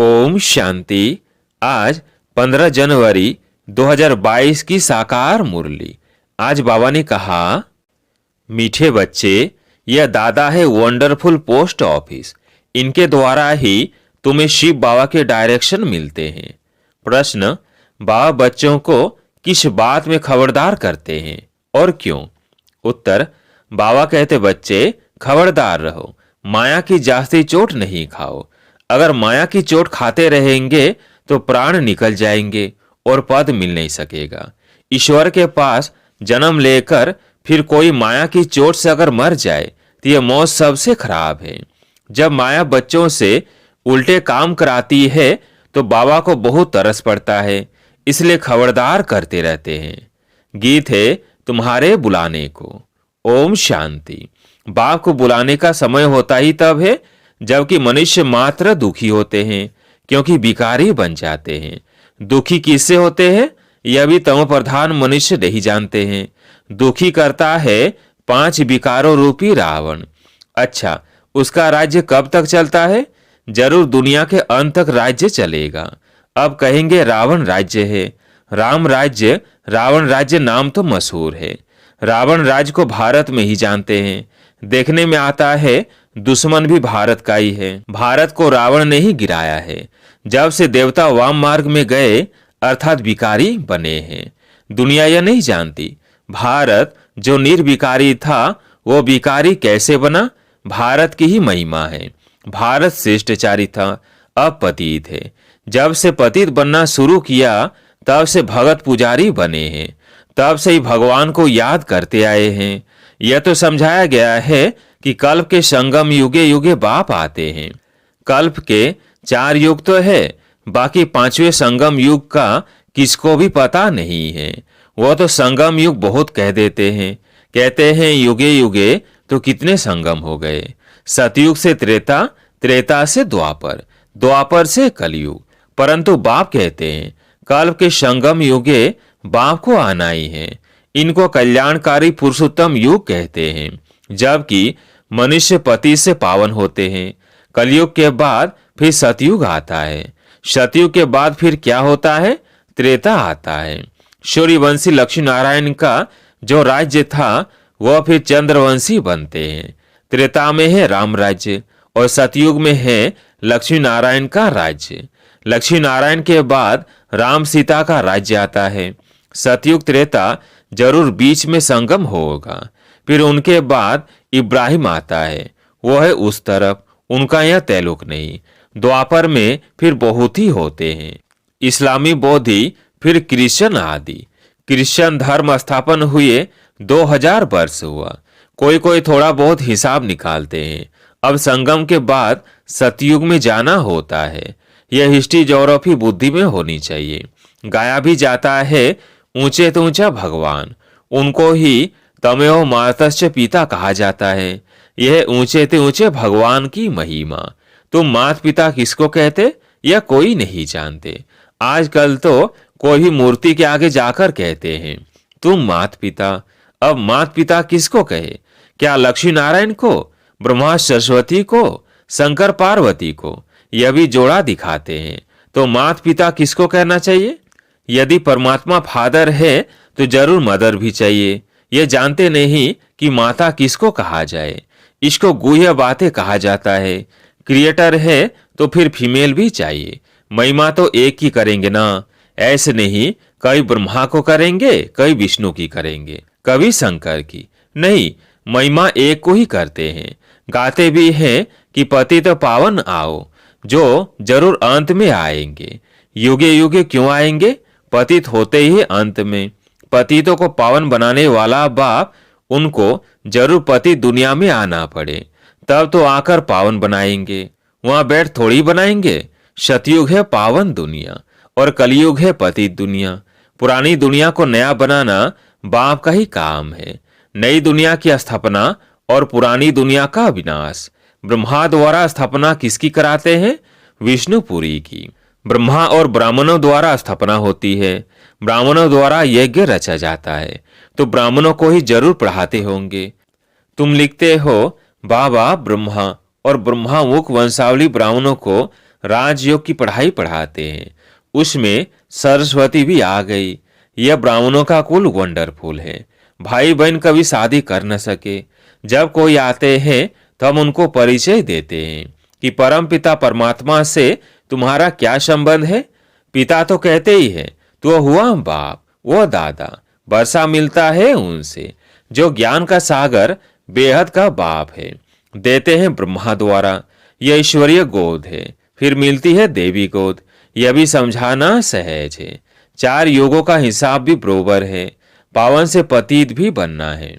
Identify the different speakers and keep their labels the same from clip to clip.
Speaker 1: ओम शांति। आज 15 जनवरी 2022 की साकार मुरली। आज बाबा ने कहा, मीठे बच्चे, यह दादा है वंडरफुल पोस्ट ऑफिस। इनके द्वारा ही तुम्हें शिव बाबा के डायरेक्शन मिलते हैं। प्रश्न, बाबा बच्चों को किस बात में खबरदार करते हैं और क्यों? उत्तर, बाबा कहते बच्चे खबरदार रहो, माया की जास्ती चोट नहीं खाओ। अगर माया की चोट खाते रहेंगे तो प्राण निकल जाएंगे और पद मिल नहीं सकेगा। ईश्वर के पास जन्म लेकर फिर कोई माया की चोट से अगर मर जाए तो यह मौत सबसे खराब है। जब माया बच्चों से उल्टे काम कराती है तो बाबा को बहुत तरस पड़ता है, इसलिए खबरदार करते रहते हैं। गीत है तुम्हारे बुलाने को। ओम शांति। बाप को बुलाने का समय होता ही तब है जबकि मनुष्य मात्र दुखी होते हैं, क्योंकि विकारी बन जाते हैं। दुखी किससे होते हैं यह भी तमो प्रधान मनुष्य नहीं जानते हैं। दुखी करता है 5 विकारों रूपी रावण। अच्छा, उसका राज्य कब तक चलता है? जरूर दुनिया के अंत तक राज्य चलेगा। अब कहेंगे रावण राज्य है। राम राज्य, रावण राज्य नाम तो मशहूर है। रावण राज्य को भारत में ही जानते हैं। देखने में आता है दुश्मन भी भारत का ही है। भारत को रावण ने ही गिराया है। जब से देवता वाम मार्ग में गए अर्थात विकारी बने हैं। दुनिया यह नहीं जानती भारत जो निर्विकारी था वो विकारी कैसे बना। भारत की ही महिमा है। भारत श्रेष्ठचारी था, अब पतित है। जब से पतित बनना शुरू किया तब से भगत पुजारी बने हैं। तब से ही भगवान को याद करते आए हैं। यह तो समझाया गया है कि कल्प के संगम युगे युगे बाप आते हैं। कल्प के 4 युग तो है, बाकी 5वें संगम युग का किसको भी पता नहीं है। वो तो संगम युग बहुत कह देते हैं। कहते हैं युगे युगे तो कितने संगम हो गए। सतयुग से त्रेता, त्रेता से द्वापर, द्वापर से कलयुग। परंतु बाप कहते हैं कल्प के संगम युगे बाप को आना ही है। इनको कल्याणकारी पुरुषोत्तम युग कहते हैं, जबकि मनुष्य पति से पावन होते हैं। कलयुग के बाद फिर सतयुग आता है। सतयुग के बाद फिर क्या होता है? त्रेता आता है। सूर्यवंशी लक्ष्मी नारायण का जो राज्य था वह फिर चंद्रवंशी बनते हैं। त्रेता में है राम राज्य और सतयुग में है लक्ष्मी नारायण का राज्य। लक्ष्मी नारायण के बाद राम सीता का राज्य आता है। सतयुग त्रेता जरूर बीच में संगम होगा। फिर उनके बाद इब्राहिम आता है, वो है उस तरफ, उनका यह तैलुक नहीं। द्वापर में फिर बहुत ही होते हैं, इस्लामी, बौद्धि, फिर क्रिश्चियन आदि। क्रिश्चियन धर्म स्थापन हुए 2000 वर्ष हुआ। कोई कोई थोड़ा बहुत हिसाब निकालते हैं। अब संगम के बाद सतयुग में जाना होता है। यह हिस्ट्री ज्योग्राफी बुद्धि में होनी चाहिए। गाया भी जाता है ऊंचे तो ऊंचा भगवान, उनको ही तमेव मातश्च पिता कहा जाता है। यह ऊंचे ते ऊंचे भगवान की महिमा। तुम मात पिता किसको कहते यह कोई नहीं जानते। आजकल तो कोई भी मूर्ति के आगे जाकर कहते हैं तुम मात पिता। अब मात पिता किसको कहे? क्या लक्ष्मी नारायण को, ब्रह्मा सरस्वती को, शंकर पार्वती को? यह भी जोड़ा दिखाते हैं। तो मात पिता किसको कहना चाहिए? यदि परमात्मा फादर है तो जरूर मदर भी चाहिए। यह जानते नहीं कि माता किसको कहा जाए। इसको गुह्य बातें कहा जाता है। क्रिएटर है तो फिर फीमेल भी चाहिए। महिमा तो एक ही करेंगे ना, ऐसे नहीं कई ब्रह्मा को करेंगे, कई विष्णु की करेंगे, कभी शंकर की नहीं। महिमा एक को ही करते हैं। गाते भी हैं कि पतित पावन आओ, जो जरूर अंत में आएंगे। युगे युगे क्यों आएंगे? पतित होते ही अंत में। पतितों को पावन बनाने वाला बाप, उनको जरूर पति दुनिया में आना पड़े, तब तो आकर पावन बनाएंगे। वहां बैठ थोड़ी बनाएंगे। सतयुग है पावन दुनिया और कलयुग है पतित दुनिया। पुरानी दुनिया को नया बनाना बाप का ही काम है। नई दुनिया की स्थापना और पुरानी दुनिया का विनाश। ब्रह्मा द्वारा स्थापना किसकी कराते हैं? विष्णुपुरी की। ब्रह्मा और ब्राह्मणों द्वारा स्थापना होती है। ब्राह्मणों द्वारा यज्ञ रचा जाता है, तो ब्राह्मणों को ही जरूर पढ़ाते होंगे। तुम लिखते हो बाबा ब्रह्मा और ब्रह्मा मुख वंशावली ब्राह्मणों को राजयोग की पढ़ाई पढ़ाते हैं। उसमें सरस्वती भी आ गई। यह ब्राह्मणों का कुल वंडरफुल है। भाई बहन कभी शादी कर न सके, जब कोई आते हैं तो हम उनको परिचय देते हैं कि परम पिता परमात्मा से तुम्हारा क्या संबंध है। पिता तो कहते ही है, तो हुआ बाप, वो दादा, वर्षा मिलता है उनसे, जो ज्ञान का सागर बेहद का बाप है। देते हैं ब्रह्मा द्वारा, यह ईश्वरीय गोद है। फिर मिलती है देवी गोद, यह भी समझाना सहज है। 4 योगों का हिसाब भी बरोबर है। पावन से पतित भी बनना है।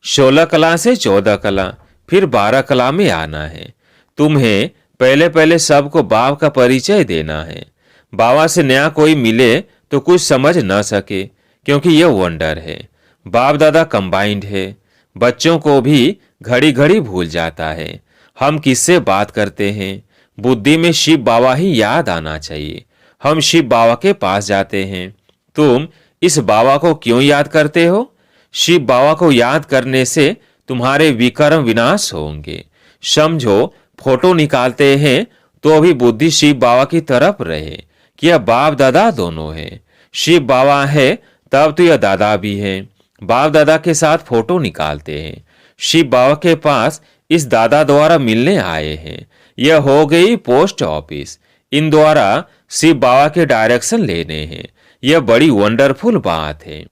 Speaker 1: 16 कला से 14 कला, फिर 12 कला में आना है। तुम्हें पहले पहले सबको बाप का परिचय देना है। बाबा से नया कोई मिले तो कुछ समझ न सके, क्योंकि यह वंडर है। बाप दादा कंबाइंड है। बच्चों को भी घड़ी घड़ी भूल जाता है। हम किससे बात करते हैं? बुद्धि में शिव बाबा ही याद आना चाहिए। हम शिव बाबा के पास जाते हैं। तुम इस बाबा को क्यों याद करते हो? शिव बाबा को याद करने से तुम्हारे विकर्म विनाश होंगे। समझो, फोटो निकालते हैं तो भी बुद्धि शिव बाबा की तरफ रहे कि यह बाप दादा दोनों है। शिव बाबा है तब तो यह दादा भी है। बाप दादा के साथ फोटो निकालते हैं। शिव बाबा के पास इस दादा द्वारा मिलने आए हैं। यह हो गई पोस्ट ऑफिस। इन द्वारा शिव बाबा के डायरेक्शन लेने हैं। यह बड़ी वंडरफुल बात है।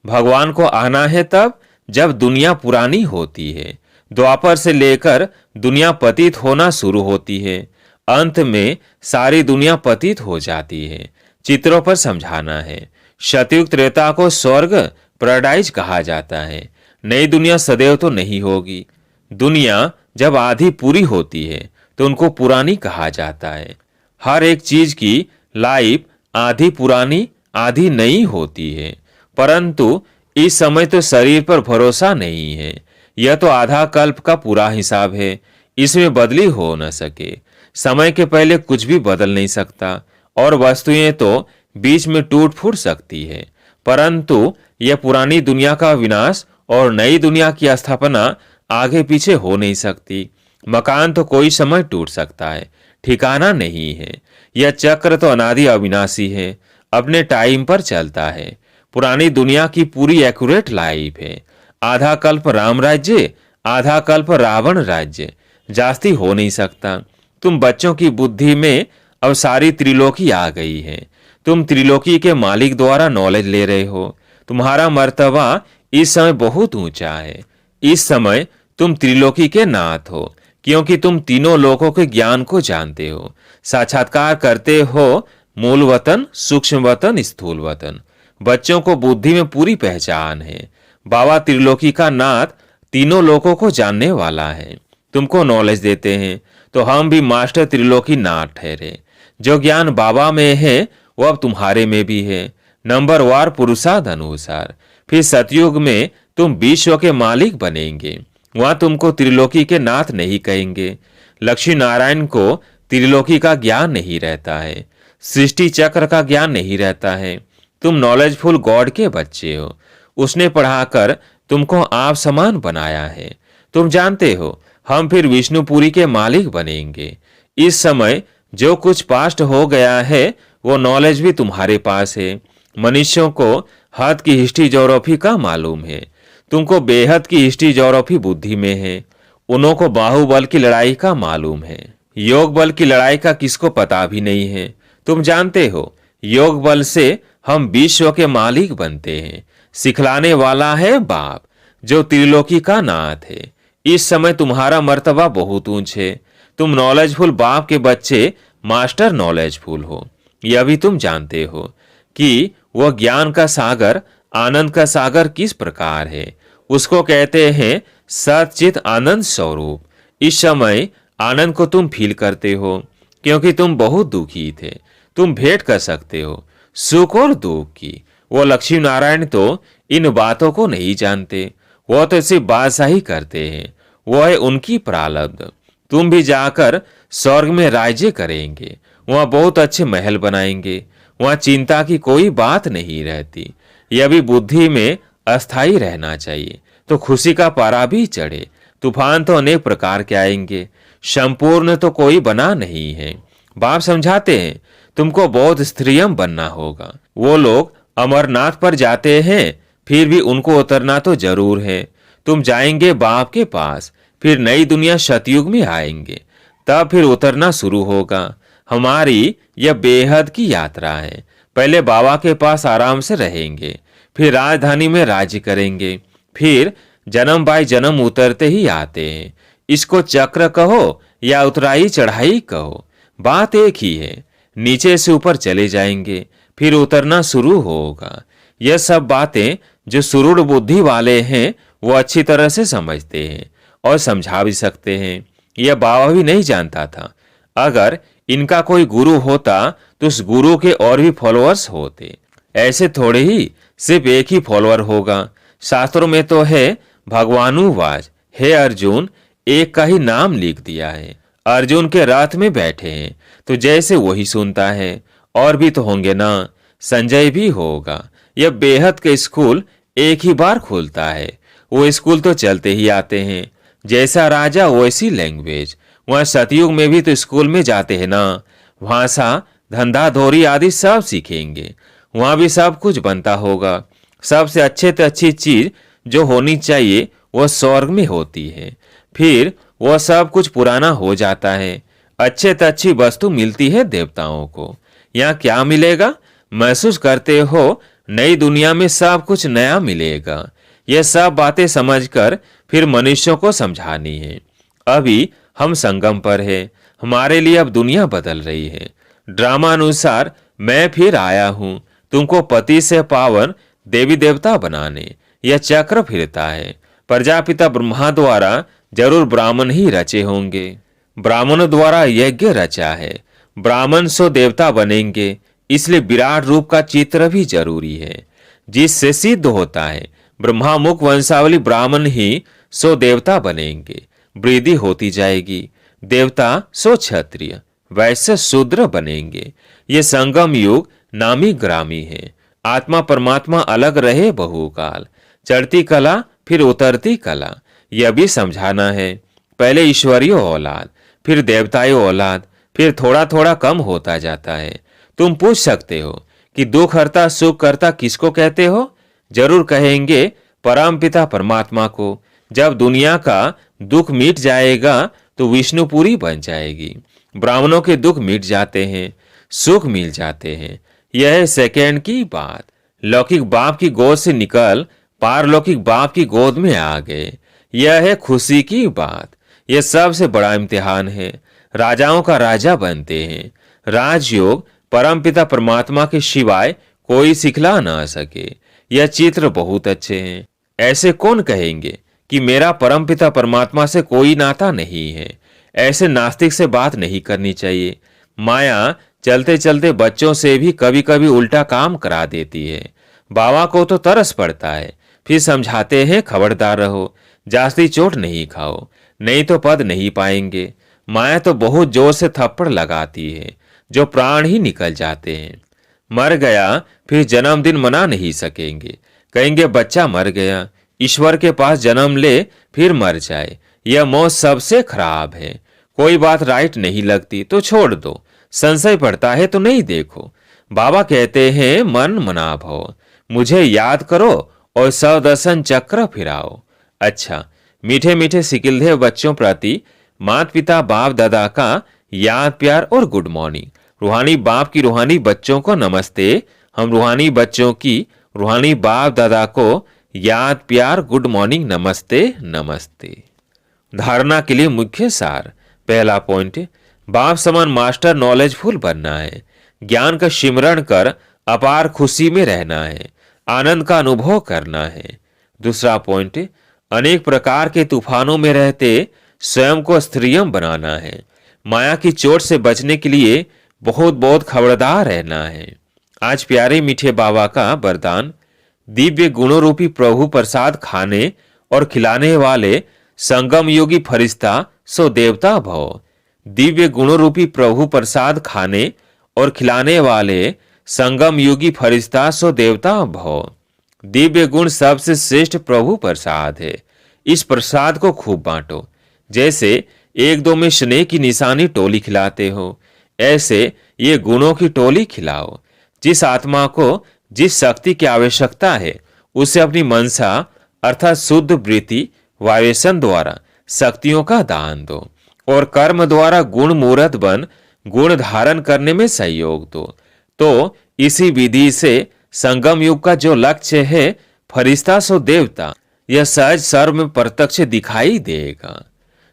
Speaker 1: भगवान को आना है तब जब दुनिया पुरानी होती है। द्वापर से लेकर दुनिया पतित होना शुरू होती है। अंत में सारी दुनिया पतित हो जाती है। चित्रों पर समझाना है। सतयुग त्रेता को स्वर्ग पैराडाइज कहा जाता है। नई दुनिया सदैव तो नहीं होगी। दुनिया जब आधी पूरी होती है तो उनको पुरानी कहा जाता है। हर एक चीज की लाइफ आधी पुरानी आधी नई होती है। परंतु इस समय तो शरीर पर भरोसा नहीं है। यह तो आधा कल्प का पूरा हिसाब है। इसमें बदली हो न सके। समय के पहले कुछ भी बदल नहीं सकता, और वस्तुएं तो बीच में टूट फूट सकती है। परंतु यह पुरानी दुनिया का विनाश और नई दुनिया की स्थापना आगे पीछे हो नहीं सकती। मकान तो कोई समय टूट सकता है, ठिकाना नहीं है। यह चक्र तो अनादि अविनाशी है, अपने टाइम पर चलता है। पुरानी दुनिया की पूरी एक्यूरेट लाइफ है। आधा कल्प राम राज्य, आधा कल्प रावण राज्य, जास्ती हो नहीं सकता। तुम बच्चों की बुद्धि में अब सारी त्रिलोकी आ गई है। तुम त्रिलोकी के मालिक द्वारा नॉलेज ले रहे हो। तुम्हारा मर्तबा इस समय बहुत ऊंचा है। इस समय तुम त्रिलोकी के नाथ हो, क्योंकि तुम तीनों लोकों के ज्ञान को जानते हो। साक्षात्कार करते हो मूल वतन, सूक्ष्म वतन, स्थूल वतन। बच्चों को बुद्धि में पूरी पहचान है। बाबा त्रिलोकी का नाथ तीनों लोकों को जानने वाला है। तुमको नॉलेज देते हैं तो हम भी मास्टर त्रिलोकी नाथ ठहरे। जो ज्ञान बाबा में है वो अब तुम्हारे में भी है, नंबर वार पुरुषार्थ अनुसार। फिर सतयुग में तुम विश्व के मालिक बनेंगे। वहां तुमको त्रिलोकी के नाथ नहीं कहेंगे। लक्ष्मी नारायण को त्रिलोकी का ज्ञान नहीं रहता है। सृष्टि चक्र का ज्ञान नहीं रहता है। तुम नॉलेजफुल गॉड के बच्चे हो। उसने पढ़ाकर तुमको आप समान बनाया है। तुम जानते हो हम फिर विष्णुपुरी के मालिक बनेंगे। इस समय जो कुछ पास्ट हो गया है वो नॉलेज भी तुम्हारे पास है। मनुष्यों को हद की हिस्ट्री ज्योग्राफी का मालूम है। तुमको बेहद की हिस्ट्री ज्योग्राफी बुद्धि में है। उन्हों को बाहुबल की लड़ाई का मालूम है। योग बल की लड़ाई का किसको पता भी नहीं है। तुम जानते हो योग बल से हम विश्व के मालिक बनते हैं। सिखलाने वाला है बाप, जो त्रिलोकी का नाथ है। इस समय तुम्हारा मर्तबा बहुत ऊंच है। तुम नॉलेजफुल बाप के बच्चे मास्टर नॉलेजफुल हो। यह भी तुम जानते हो कि वह ज्ञान का सागर, आनंद का सागर किस प्रकार है। उसको कहते हैं सचित आनंद स्वरूप। इस समय आनंद को तुम फील करते हो, क्योंकि तुम बहुत दुखी थे। तुम भेंट कर सकते हो सुख और दुख की। वो लक्ष्मी नारायण तो इन बातों को नहीं जानते। वो तो सिर्फ बादशाही करते हैं। वो है उनकी प्रारब्ध। तुम भी जाकर स्वर्ग में राज्य करेंगे। वहां बहुत अच्छे महल बनाएंगे। वहां चिंता की कोई बात नहीं रहती। यह भी बुद्धि में अस्थाई रहना चाहिए, तो खुशी का पारा भी चढ़े। तूफान तो अनेक प्रकार के आएंगे, संपूर्ण तो कोई बना नहीं है। बाप समझाते हैं, तुमको बौद्ध स्त्रियम बनना होगा। वो लोग अमरनाथ पर जाते हैं, फिर भी उनको उतरना तो जरूर है। तुम जाएंगे बाप के पास, फिर नई दुनिया सतयुग में आएंगे, तब फिर उतरना शुरू होगा। हमारी यह बेहद की यात्रा है। पहले बाबा के पास आराम से रहेंगे, फिर राजधानी में राज्य करेंगे, फिर जन्म बाय जन्म उतरते ही आते हैं। इसको चक्र कहो या उतराई चढ़ाई कहो, बात एक ही है। नीचे से ऊपर चले जाएंगे, फिर उतरना शुरू होगा। यह सब बातें जो सुरूढ़ बुद्धि वाले हैं वो अच्छी तरह से समझते हैं और समझा भी सकते हैं। यह बाबा भी नहीं जानता था। अगर इनका कोई गुरु होता तो उस गुरु के और भी फॉलोअर्स होते। ऐसे थोड़े ही सिर्फ एक ही फॉलोअर होगा। शास्त्रों में तो है भगवानुवाच, हे अर्जुन, एक का ही नाम लिख दिया है। अर्जुन के रथ में बैठे हैं तो जैसे वही सुनता है, और भी तो होंगे ना, संजय भी होगा। यह बेहद के स्कूल एक ही बार खुलता है। वो स्कूल तो चलते ही आते हैं, जैसा राजा वैसी लैंग्वेज। वह सतयुग में भी तो स्कूल में जाते हैं ना, भाषा धंधा धोरी आदि सब सीखेंगे। वहां भी सब कुछ बनता होगा। सबसे अच्छे से अच्छी चीज जो होनी चाहिए वह स्वर्ग में होती है। फिर वह सब कुछ पुराना हो जाता है। अच्छे से अच्छी वस्तु मिलती है देवताओं को। यहाँ क्या मिलेगा? महसूस करते हो नई दुनिया में सब कुछ नया मिलेगा। यह सब बातें समझकर फिर मनुष्यों को समझानी है। अभी हम संगम पर है, हमारे लिए अब दुनिया बदल रही है। ड्रामा अनुसार मैं फिर आया हूं तुमको पति से पावन देवी देवता बनाने। यह चक्र फिरता है। प्रजापिता ब्रह्मा द्वारा जरूर ब्राह्मण ही रचे होंगे। ब्राह्मणों द्वारा यज्ञ रचा है, ब्राह्मण सो देवता बनेंगे। इसलिए विराट रूप का चित्र भी जरूरी है, जिससे सिद्ध होता है ब्रह्मामुख वंशावली ब्राह्मण ही सो देवता बनेंगे। वृद्धि होती जाएगी। देवता सो क्षत्रिय, वैश्य शूद्र बनेंगे। ये संगम युग नामी ग्रामी है। आत्मा परमात्मा अलग रहे बहुकाल। चढ़ती कला फिर उतरती कला, यह भी समझाना है। पहले ईश्वरीय औलाद, फिर देवताई औलाद, फिर थोड़ा थोड़ा कम होता जाता है। तुम पूछ सकते हो कि दुख हरता सुख करता किसको कहते हो? जरूर कहेंगे परम पिता परमात्मा को। जब दुनिया का दुख मिट जाएगा तो विष्णुपुरी बन जाएगी। ब्राह्मणों के दुख मिट जाते हैं, सुख मिल जाते हैं। यह है सेकंड की बात। लौकिक बाप की गोद से निकल पारलौकिक बाप की गोद में आ गए। यह है खुशी की बात। यह सबसे बड़ा इम्तिहान है। राजाओं का राजा बनते हैं। राजयोग परमपिता परमात्मा के सिवाय कोई सिखला ना सके। यह चित्र बहुत अच्छे हैं। ऐसे कौन कहेंगे कि मेरा परमपिता परमात्मा से कोई नाता नहीं है? ऐसे नास्तिक से बात नहीं करनी चाहिए। माया चलते चलते बच्चों से भी कभी कभी उल्टा काम करा देती है। बाबा को तो तरस पड़ता है, फिर समझाते हैं खबरदार रहो, जास्ती चोट नहीं खाओ, नहीं तो पद नहीं पाएंगे। माया तो बहुत जोर से थप्पड़ लगाती है, जो प्राण ही निकल जाते हैं। मर गया फिर जन्मदिन मना नहीं सकेंगे, कहेंगे बच्चा मर गया। ईश्वर के पास जन्म ले फिर मर जाए, यह मौत सबसे खराब है। कोई बात राइट नहीं लगती तो छोड़ दो, संशय पड़ता है तो नहीं देखो। बाबा कहते हैं मन मना भव, मुझे याद करो और सदर्शन चक्र फिराओ। अच्छा, मीठे मीठे सिकिलधे बच्चों प्रति माता पिता बाप दादा का याद प्यार और गुड मॉर्निंग। रूहानी बाप की रूहानी बच्चों को नमस्ते। हम रूहानी बच्चों की रूहानी बाप दादा को याद प्यार गुड मॉर्निंग नमस्ते नमस्ते। धारणा के लिए मुख्य सार। पहला पॉइंट, बाप समान मास्टर नॉलेजफुल बनना है। ज्ञान का सिमरण कर अपार खुशी में रहना है, आनंद का अनुभव करना है। दूसरा पॉइंट, अनेक प्रकार के तूफानों में रहते स्वयं को स्त्रियम बनाना है। माया की चोट से बचने के लिए बहुत बहुत खबरदार रहना है। आज प्यारे मीठे बाबा का वरदान, दिव्य गुणों रूपी प्रभु प्रसाद खाने और खिलाने वाले संगम योगी फरिश्ता सो देवता भव। दिव्य गुणों रूपी प्रभु प्रसाद खाने और खिलाने वाले संगम योगी फरिश्ता सो देवता भव। दिव्य गुण सबसे श्रेष्ठ प्रभु प्रसाद है। इस प्रसाद को खूब बांटो। जैसे एक दो में स्नेह की निशानी टोली खिलाते हो, ऐसे ये गुणों की टोली खिलाओ। जिस आत्मा को जिस शक्ति की आवश्यकता है उसे अपनी मनसा अर्थात शुद्ध वृत्ति वाइब्रेशन द्वारा शक्तियों का दान दो और कर्म द्वारा गुण मूर्त बन गुण धारण करने में सहयोग दो। तो इसी विधि से संगम युग का जो लक्ष्य है फरिश्ता सो देवता, यह सहज सर्व में प्रत्यक्ष दिखाई देगा।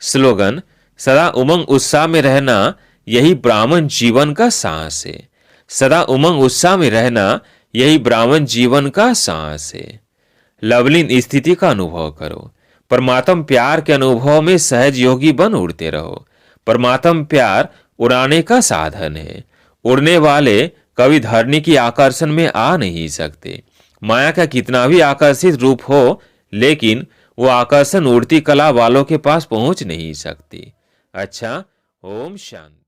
Speaker 1: स्लोगन: सदा उमंग उत्साह में रहना यही ब्राह्मण जीवन का सांस है। सदा उमंग उत्साह में रहना यही ब्राह्मण जीवन का सांस है। लवलीन स्थिति का अनुभव करो। परमात्म प्यार के अनुभव में सहज योगी बन उड़ते रहो। परमात्म प्यार उड़ाने का साधन है। उड़ने वाले कभी धरनी की आकर्षण में आ नहीं सकते। माया का कितना भी आकर्षित रूप हो, लेकिन वो आकर्षण उड़ती कला वालों के पास पहुंच नहीं सकती। अच्छा, ओम शांति।